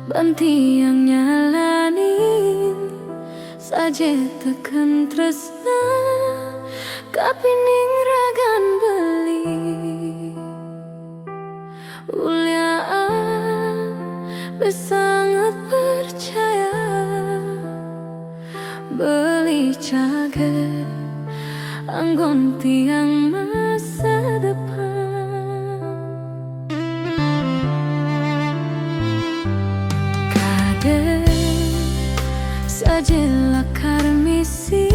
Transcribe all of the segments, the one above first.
banti yang nyalani saja tekan tresna kapining ragan beli uliaan sangat percaya beli cager anggon tiang masa depan kade sajalah karmisi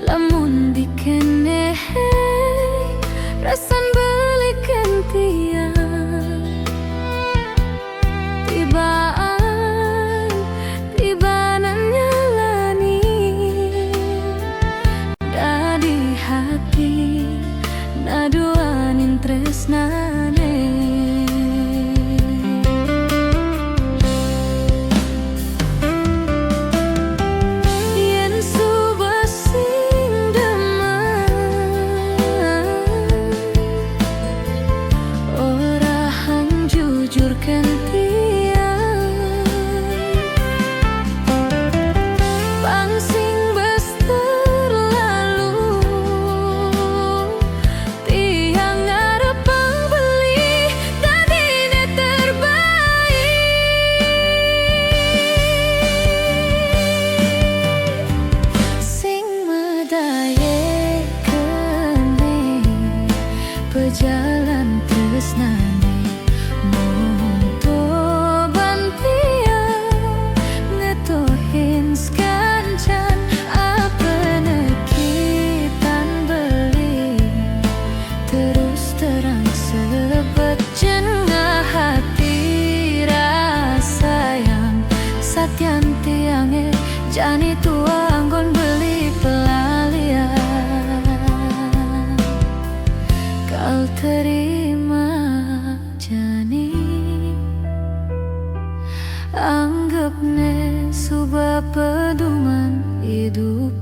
lamun dikene rasan belikan tiang tibaan nyalani dari hati naduanin tresnane yen subasing demen orang jujur kenti jalan tresnane monto bantian ngetohin skancan apa nekitan beli terus terang sebet jengah hati rasa yang satyan tiange jani tua anggon beli pelalian kau terima jani anggap ne subah pedoman hidup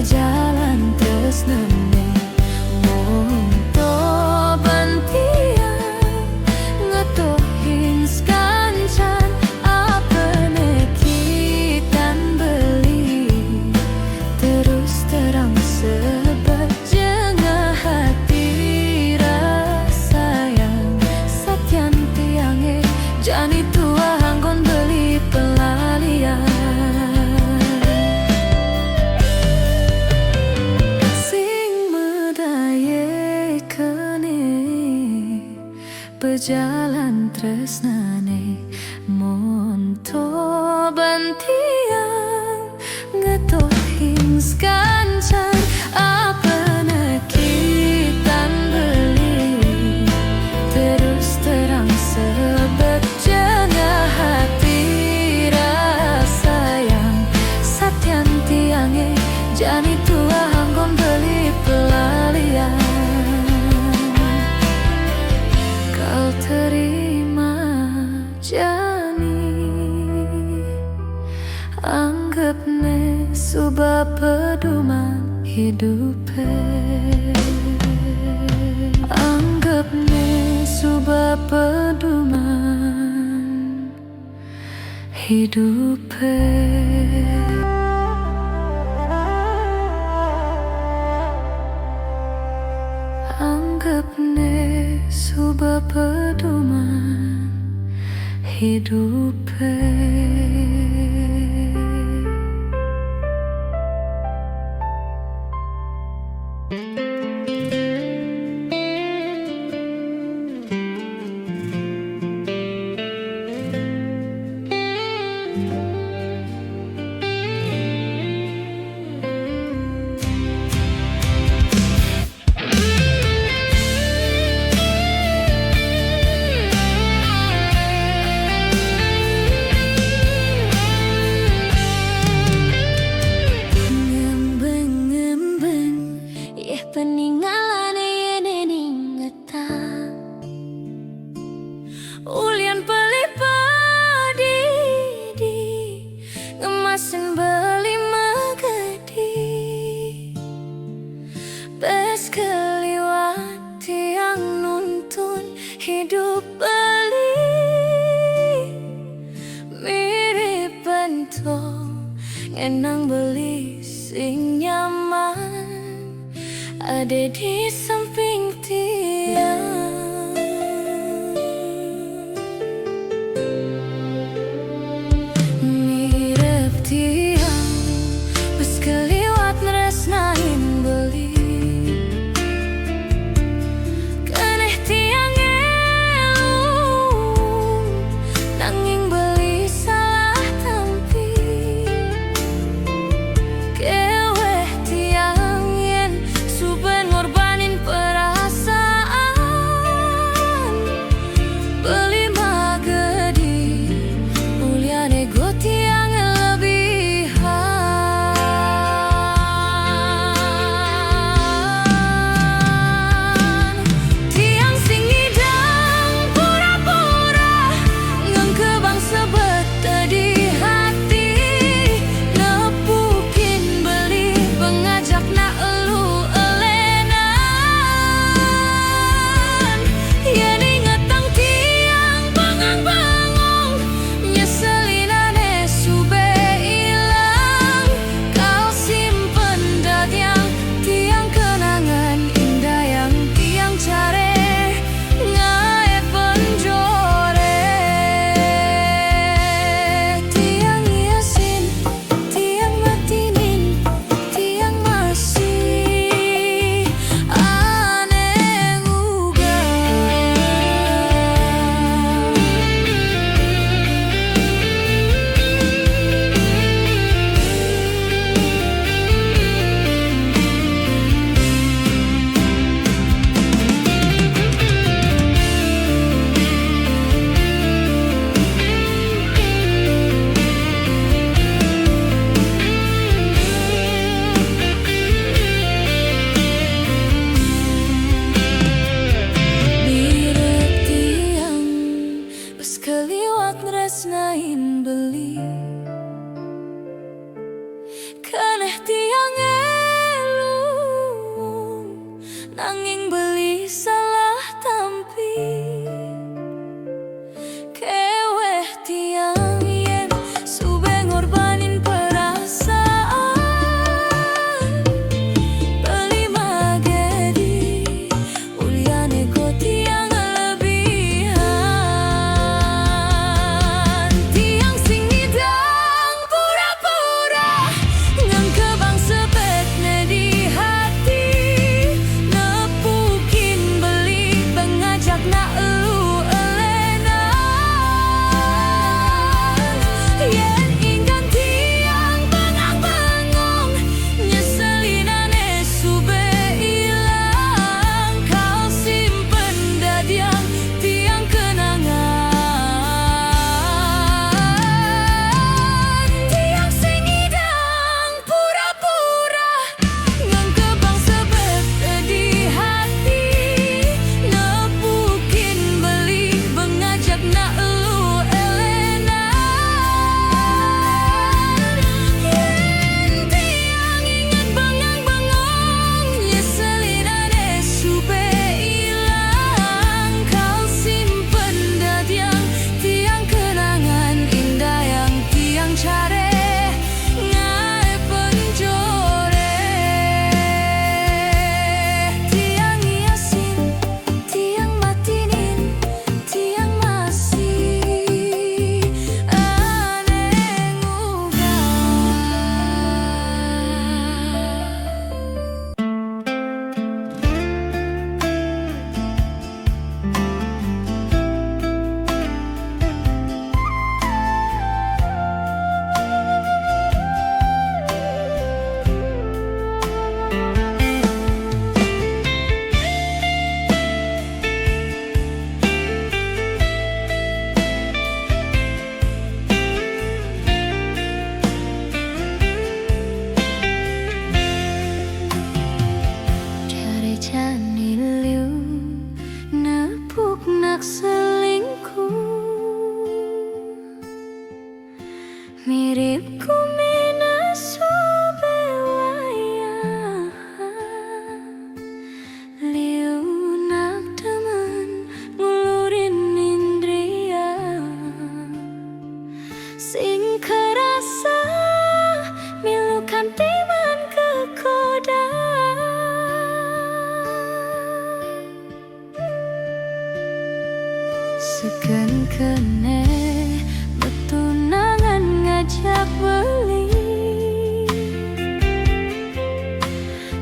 jalan tresnane monto bantian ngetohin skancan apa nekitan beli terus terang sebet jengah hati rasa yang satyan tiange jani tua anggon beli pelalian jalan tresnane monto bantian ngetohin skancan apa nekitan beli terus terang sebet jengah hati rasa yang satyan tiange jani tua anggon beli pelalian terima jani anggap ne subah pedoman hidup anggap ne subah pedoman hidupe. Anggap ne suba pedoman hidupe. Peninggalan yang ingatan ulian pelipadi di ngemasin beli magadi bes keliwat yang nuntun hidup beli mirip bento ngenang beli sing nyaman ada di samping tiang. Mirip tiang bes keliwat nresnain beli keneh tiang elung nanging beli salah tampi keweh tiang yen suben ngorbanin perasaan beli magedi mulia nego tiang lebihan tiang sing ngidang pura-pura ngengkebang sebet di hati nepukin beli pengajak na elu elenan yen ingetang tiang bangang-bangong nyeselinane sube ilang kau simpen datiang tiang kenangan indah yang tiang care ngae penjore tiang iasin tiang matinin tiang masih aneh uga mirip tiang bes keliwat nresnain beli keneh tiang elung nanging beli salah tampi keweh tiang yen sube ngorbanin perasaan beli magedi mulia nego tiang lebihan tiang sing ngidang Miripku minasu bewaya liunak teman ngulurin indria sing kerasa milukan timan kekoda seken kene betunangan ngajak beli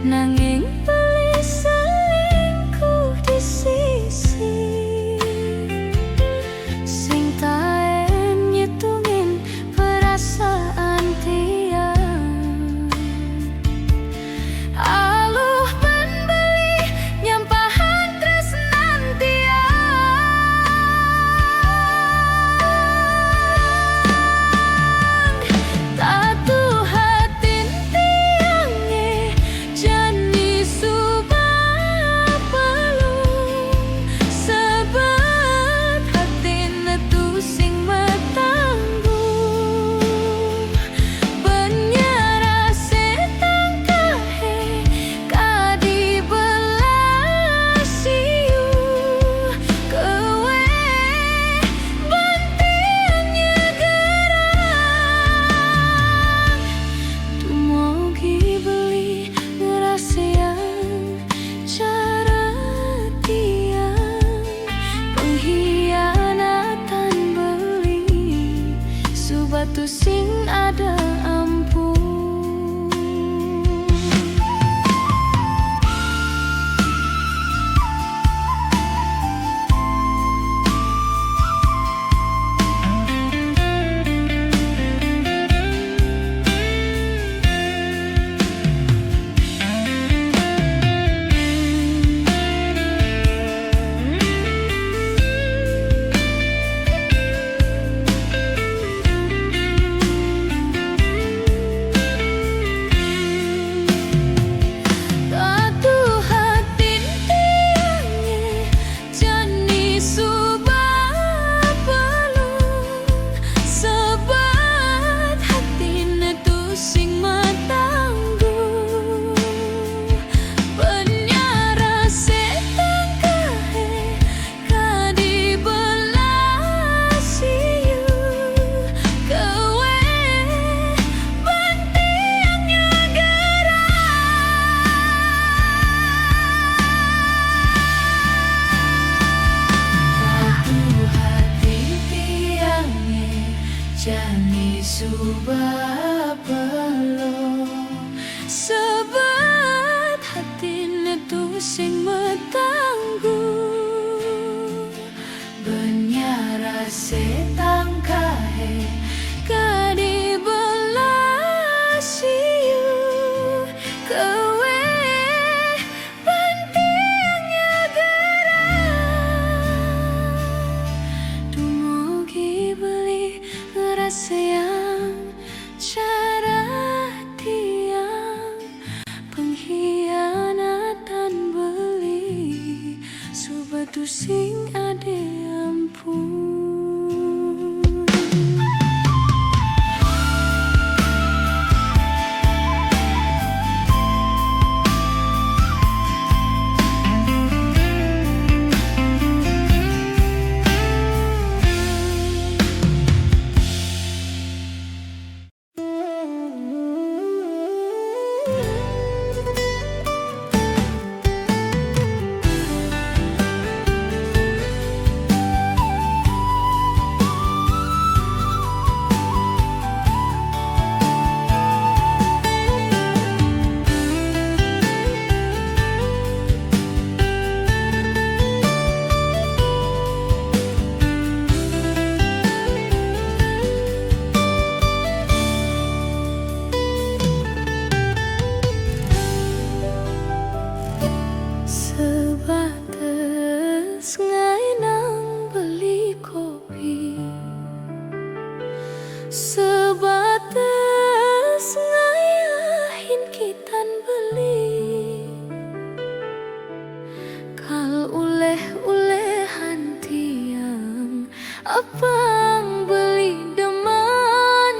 nanging beli selingkuh di sisi sing taen nyitungin perasaan tiang aluh ban beli nyampahan tresnan tiang tatu hatin tiange jani subah pelung sebab hatin tu sing matangguh benyara setang kahe kadi belasiu kewe bantiannya gerang tumugi beli ngerasain cara tiang pengkhianatan beli subatu sing ada ampun. Tatu hatin tiange jani subah pelung sebat hatin tu sing matangguh benyara setang kahe kadi belasiu kewe bantiannya gerang tatu hati tiange jani subah pelung sebat hatin tu sing matangguh benyara setang kahe kadi belasiu kewe bantiannya gerang dumugi beli ngerasain cara tiang pengkhianatan beli subatu sing ade ampun. Abang beli deman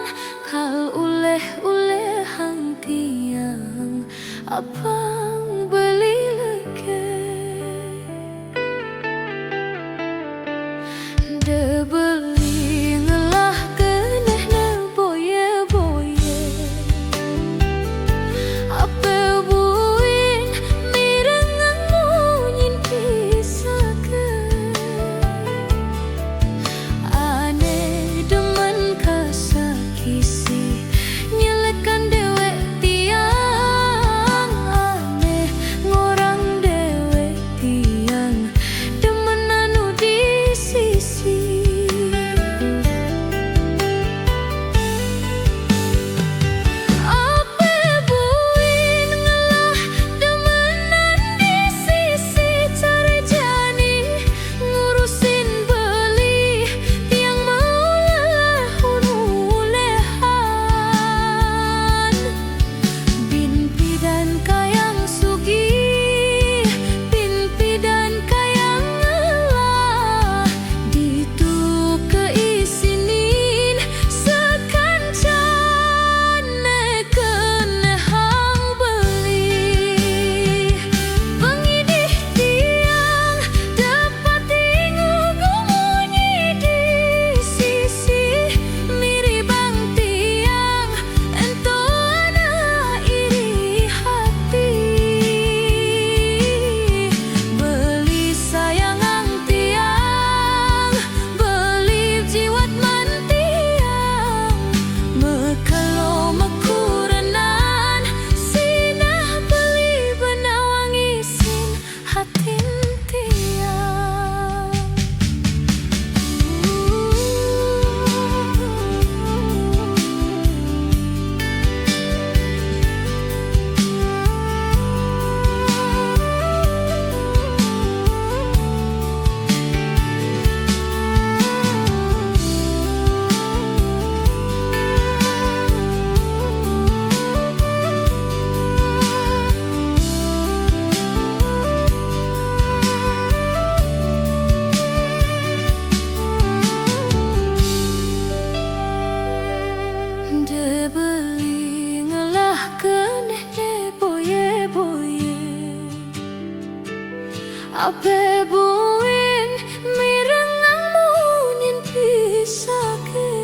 Ape buin mireng ngamunyin pisake.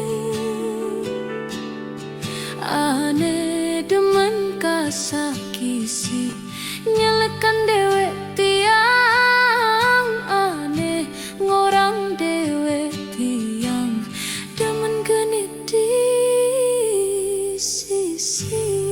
Ane demen kasakisi nyelekan dewek tiang. Ane ngorang dewek tiang demen genit di sisi.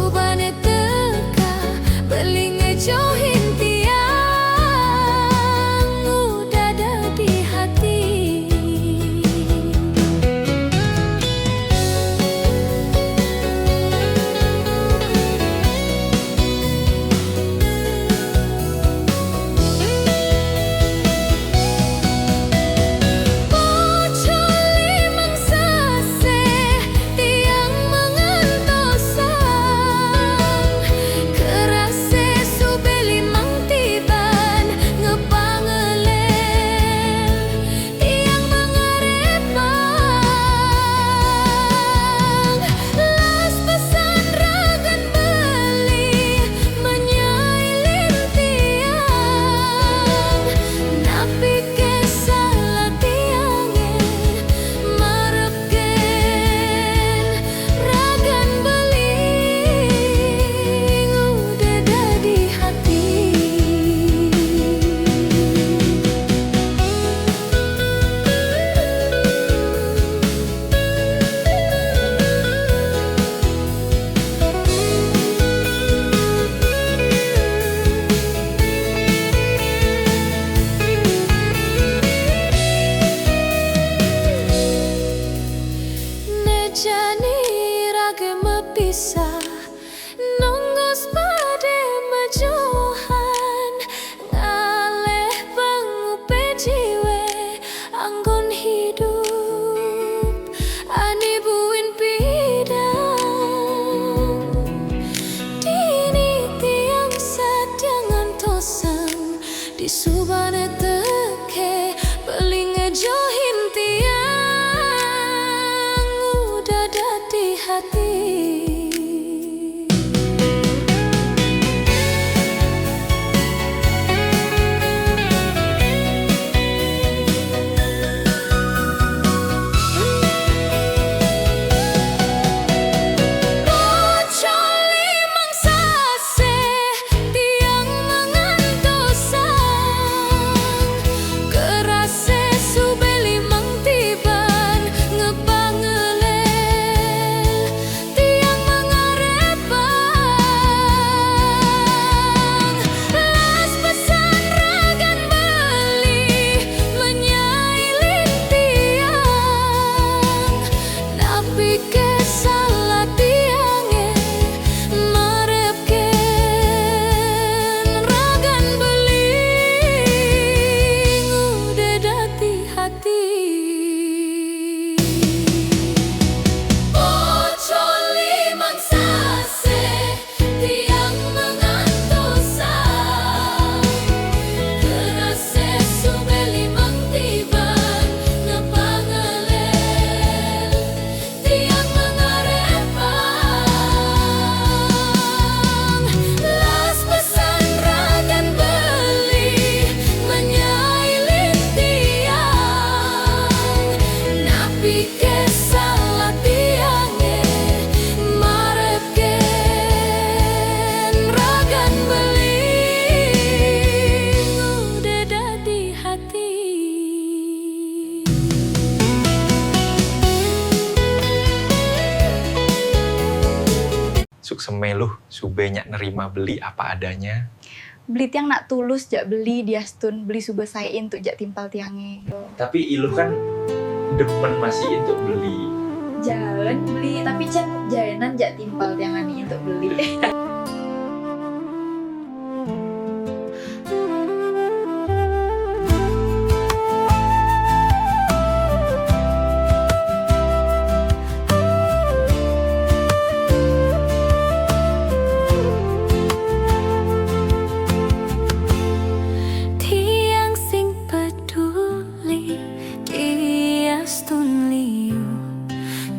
subane teka beli ngejohin tiang udah ada di hati. Jani rage mepisah nunggos pade majohan ngaleh pengupe jiwe anggon hidup ani buin pidang dini tiang sadyangan tosang di subane teke beli ngejohin tiang di hati. Suksemeluh sube nyak nerima beli apa adanya. Beli tiang nak tulus jak beli dia stun beli sube sain untuk jak timpal tiangnya. Tapi iluh kan demen masih untuk beli. Jalan beli tapi can jalanan jak timpal tiangan ini untuk beli.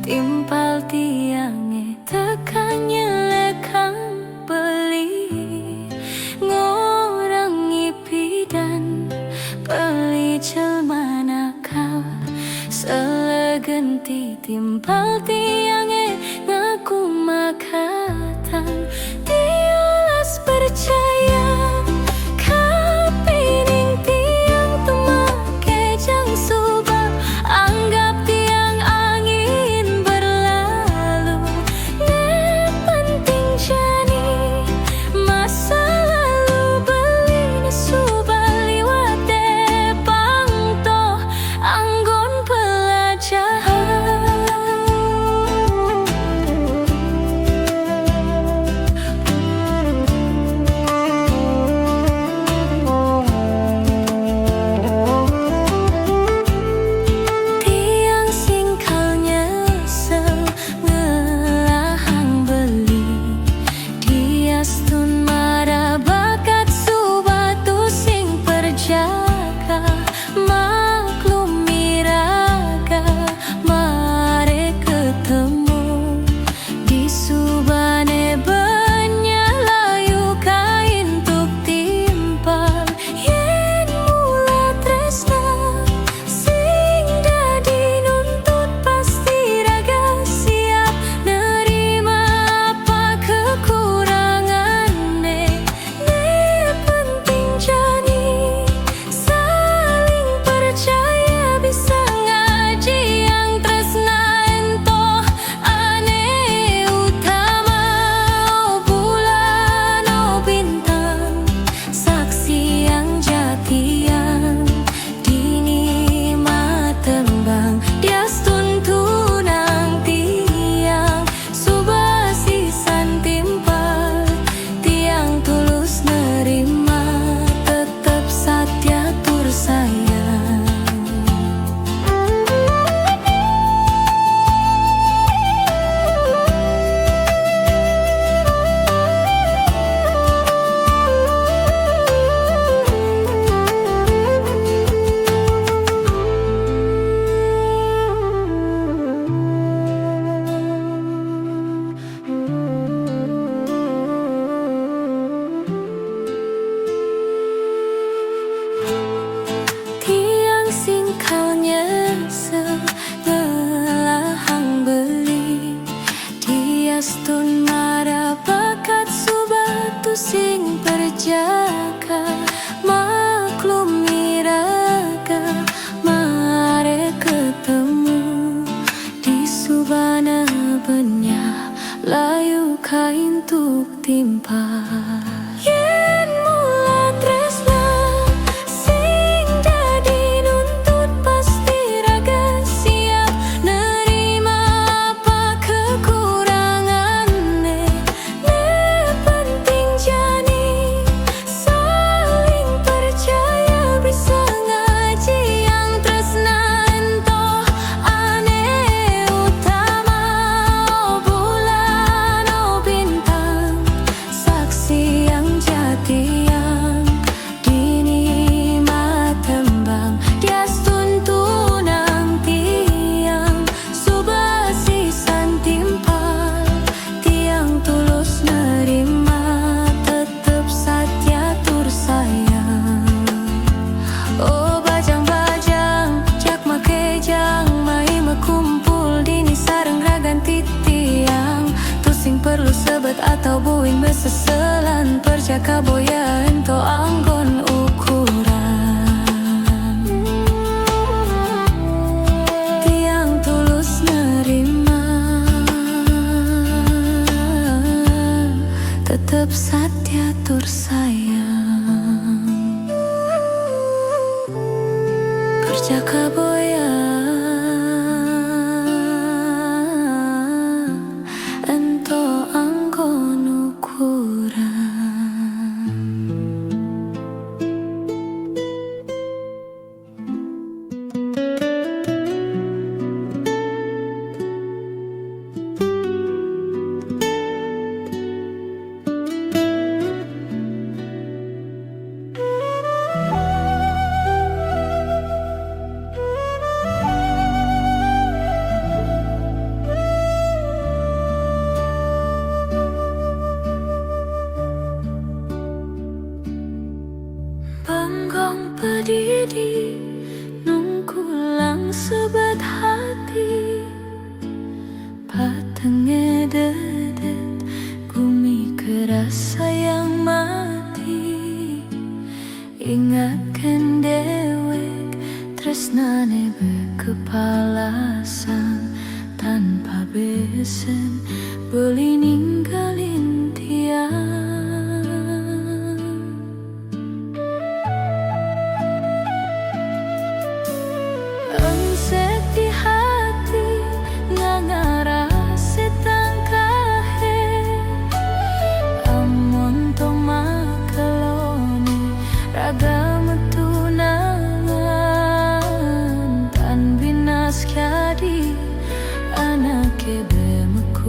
Timpal tiange tekan nyelekan beli ngorangi pidan beli jelma nakal selegenti timpal tiange ngaku makatan tiulas percaya kapining tiang temake jang subang anggap tiang angin berlalu ne penting kain tuk timpal. Yen mula tresna sing dadi nuntut pasti raga siap nerima apa kekurangannya. Ne penting jani saling percaya bisa ngaji yang tresna entoh ane utama. Oh bulan, oh bintang, saksi yang jati yang dini matembang. Dias tuntunang tiang subasisan timpal. Tiang tulus nerima tetep satya tur sayang. Oh bajang-bajang jak make jang mai mekumpul dini sareng ragan titiang. Tusing perlu sebet atau buing beseselan perjaka boya ento anggon ukuran. Tiang tulus nerima tetep satya tur sayang. Perjaka boya ento anggon ukuran. Banggong pedidi nungkulang sebat hati. Patenge dedet bumi kerasa yang mati. Ingatkan dewek tresnane bekepalasan. Tanpa besen beli ninggalin tiang. Ensek di hati ngangarase tangkahe. Amun tong makeloni raga metunangan. Tan binas kyadi anake bemeku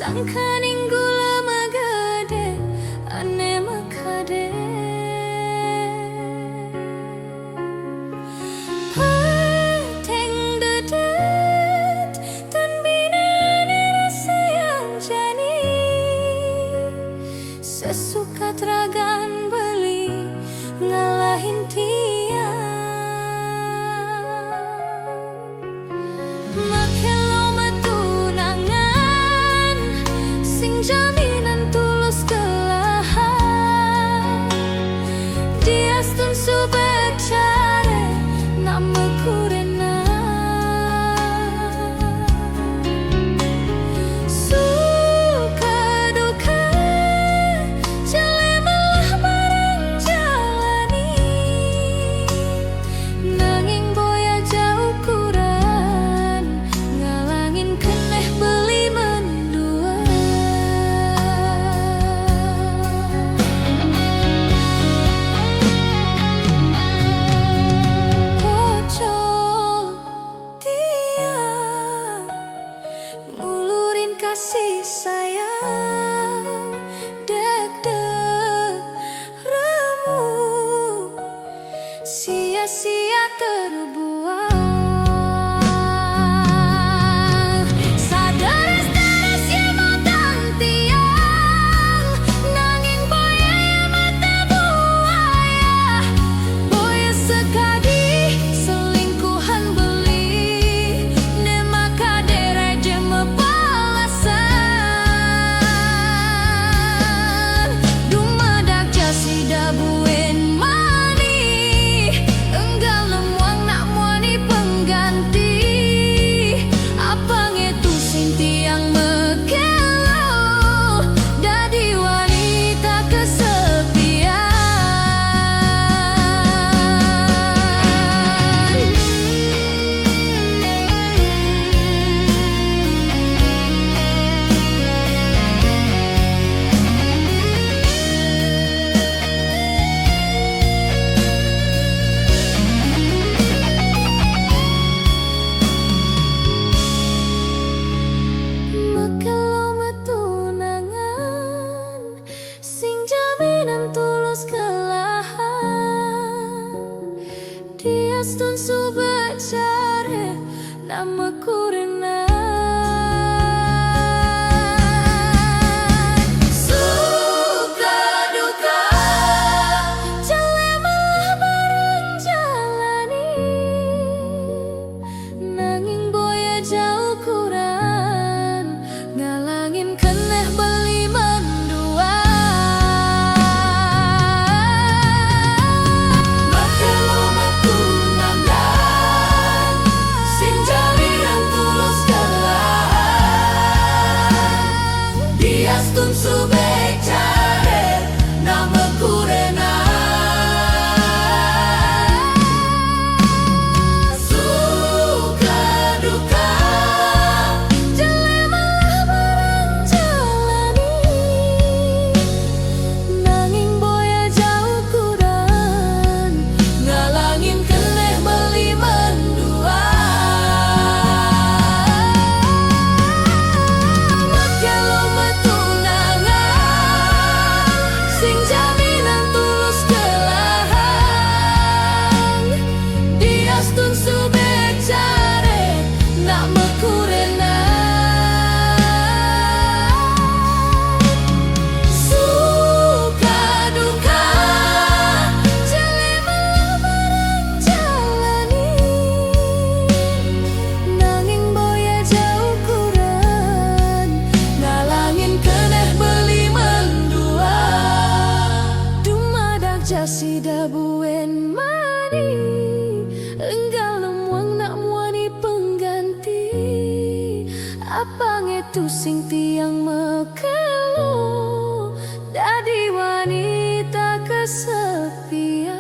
Sangkaning gula magade ane makade Pateng dedet tan bina ane rasa yang jani Sesuka teragan beli ngalahin tiang Makelo matunangan sing jaminan tulus kelahan Diastun subek care nama kurena Suka duka Jalemelah bareng jalani Nanging boya jauh kurang Ngalangin keneh beli mendua Pocol tiang Ngulurin kasih sayang Deg-deg remuk Sia-sia terbuang Sadaras-daras ya matang tiang Nanging boya ya mata buaya Boya sekadi selingkuhan beli Ne maka dere jeme balasan Dumadak jasi dabuin mani Enggal lemuang nak muani pengganti Apang itu sinti yang mekelo Dadi wanita kesepian Makelo matunangan sing jaminan tulus kelahan Diastun subek care nama kurena Suka duka Jalemelah bareng jalani Nanging boya jauh kurang Ngalangin keneh beli mendua Makelo matunangan sing jaminan tulus kelahan Diastun subek care nama kurena Suka duka Jalemelah bareng jalani Nanging boya jauh kurang Ngalangin keneh beli mendua Makelo matunangan sing jaminan tulus kelahan Diastun subek care nak mekurena Suka duka Jalemelah bareng jalani Nanging boya jauh kurang Ngalangin keneh beli mendua Dumadak jasi dabuin mani Enggal lemuang nak muani pengganti Apang itu sing tiang mekelo Dadi wanita kesepian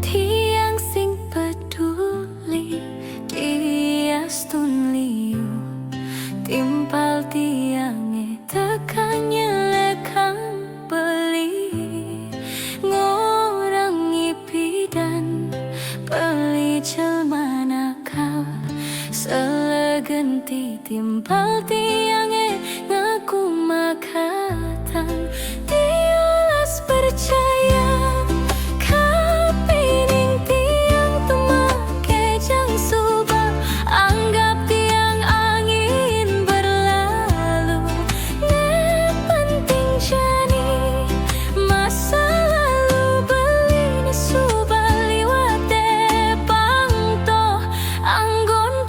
Tiang sing peduli Diastun bani jelma nakal selegenti timpal tiange ngaku makatan tiulas percaya kapining tiang temake jang subah anggap tiang angin berlalu ne penting jani masa lalu beli ne subah liwat depang toh anggon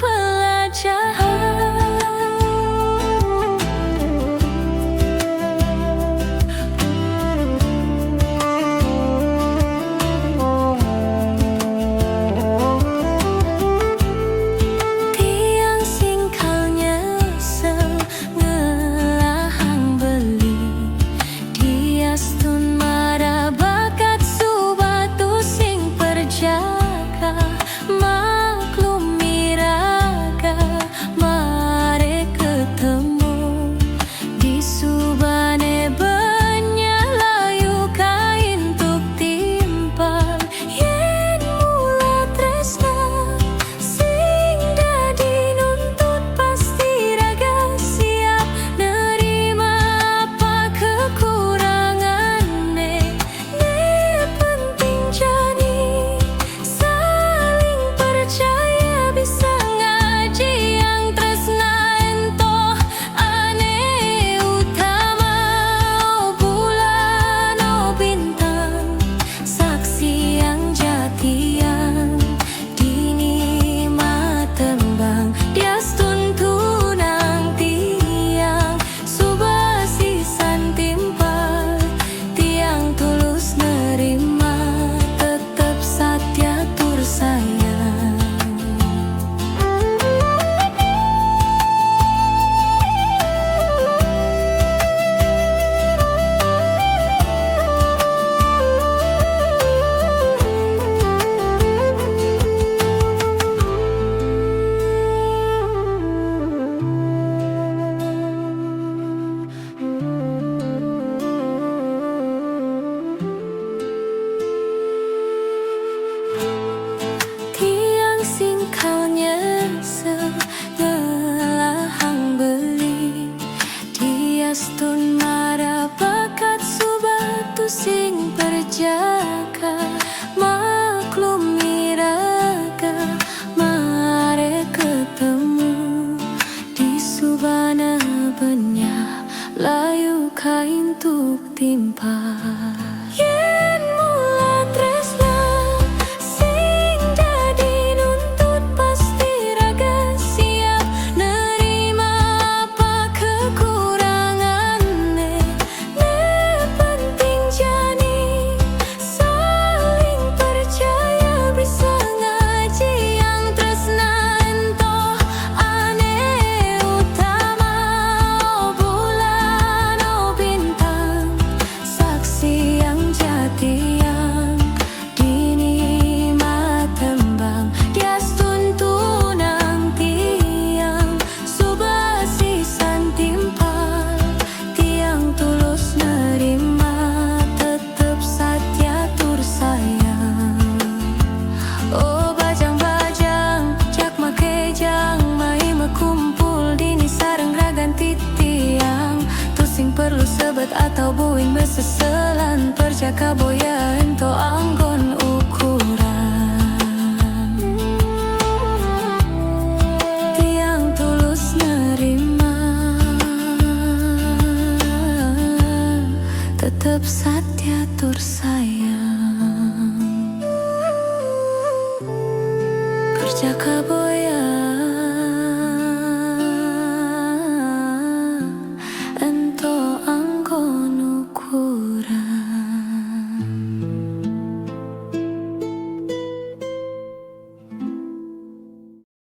tiang singkal nyesel ngelahang beli diastun mara bakat subatu sing perjaka maklum miraga mare ketemu di subane benya layu kain tuk timpal yen mula tresna sing dadi nuntut pasti raga siap nerima apa kekuranganne ne penting jani saling percaya bisa ngaji yang tresna entoh ane utama bulan bintang saksi yang jatian dini matembang diastun tunang tiang subasisan timpal tiang tulus nerima tetep satya tur sayang. Tiang singkal nyesel ngelahang beli diastun mara bakat subatu sing perjaka maklum miraga mare ketemu di subana benya layu kain tuk timpal yen mula tresna sing dadi nuntut pasti raga siap nerima apa kekuranganne ne penting jani saling percaya bisa ngaji yang tresna entoh ane utama bulan bintang saksi yang jatian dini matembang diastun tunang tiang subasisan timpal tiang tulus nerima tetep satya tur sayang. Oh bajang-bajang jak make jang mai mekumpul dini sareng ragan titiang tu sing perlu sebet atau buing beseselan perjaka boya ento anggon ukuran tiang tulus nerima tetep satya tur sayang perjaka boya